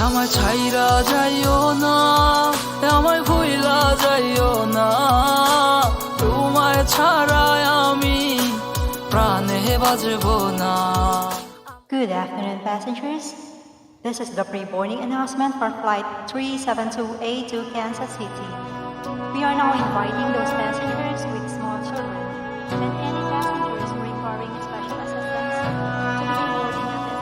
আমায় ছাইরা যাইও না, আমায় ভুইলা যাইও না, তোমায় ছাড়ায় আমি প্রাণে বাজবো না। Good afternoon, passengers. This is the pre-boarding announcement for Flight 372A to Kansas City. We are now inviting those passengers with small children and any passengers requiring special assistance to begin boarding at this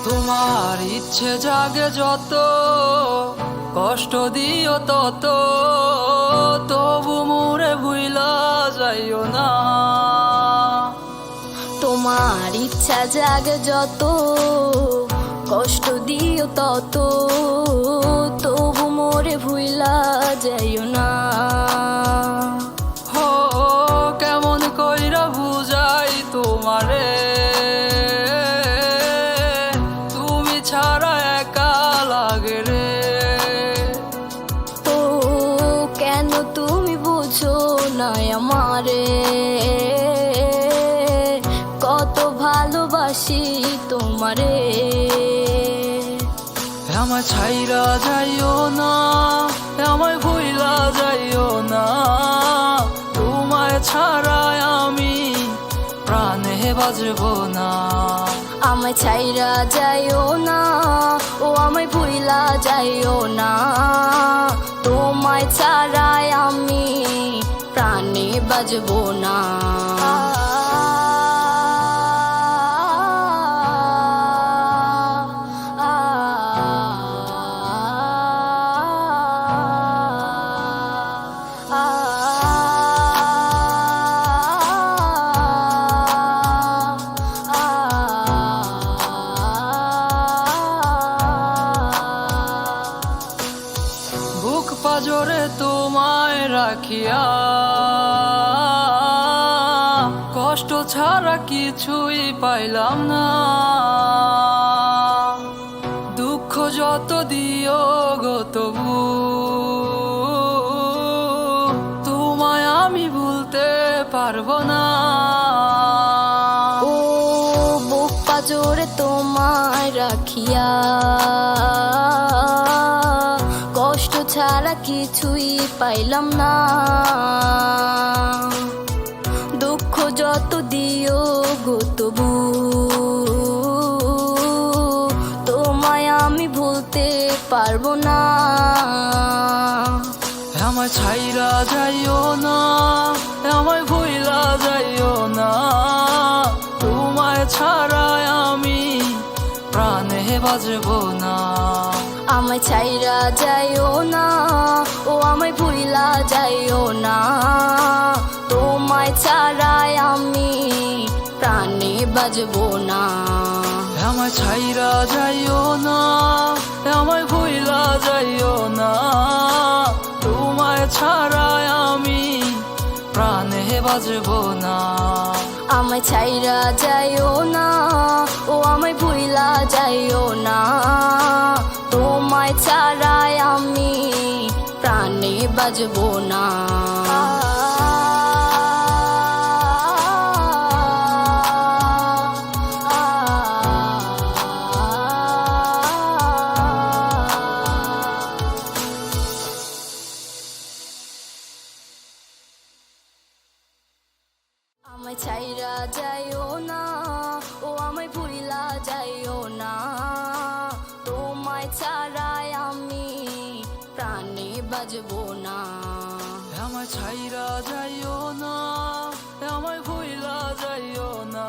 তোমার ইচ্ছে জাগে যত, কষ্ট দিও তত, তবু মোরে ভুইলা যাইও না। তোমার ইচ্ছা জাগে যত, কষ্ট দিও তত, তবু মোরে ভুইলা যাইও না। হো কেমন কইরা বুঝাই তোমারে, তুমি ছাড়া একা লাগে রে। ও কেন তুমি বুঝো না আমারে, কত ভালোবাসি তোমারে। আমায় ছাইরা যাইও না, আমায় ভুইলা যাইও না, তোমায় ছাড়ায় আমি প্রাণে বাজবো না। আমায় ছাইরা যাইও না, ও আমায় ভুইলা যাইও না, তোমায় ছাড়াই আমি প্রাণে বাজবো না। বুক পাজরে তোমায় রাখিয়া, কষ্ট ছাড়া কিছুই পাইলাম না। দুঃখ যত দিও গো তবু তোমায় আমি ভুলতে পারবো না। ও বুক পাজরে তোমায় রাখিয়া, কষ্ট ছাড়া কিছুই পাইলাম না। দুঃখ যত দিও গো তবু তোমায় আমি ভুলতে পারবো না। আমায় ছাইরা যাইও না, আমায় ভুইলা যাইও না, তোমায় ছাড়ায় আমি প্রাণে বাজবো না। আমায় ছাইরা যাইও না, ও আমায় ভুইলা যাইও না, তোমায় ছাড়াই আমি প্রাণে বাজবো না। আমায় ছাইরা যাইও না, আমায় ভুইলা যাইও না, তোমায় ছাড়ায় আমি প্রাণে বাজবো না। আমায় ছাইরা যাইও না, ও আমায় ভুইলা যাইও না, তোমায় ছাড়াই আমি প্রাণে বাজবো না। আমায় ছাইরা যাইও না, ও আমায় ভুইলা যাইও না, তোমায় ছাড়াই আমি প্রাণে বাজবো না। আমায় ছাইরা যাইও না, আমায় ভুইলা যাইও না।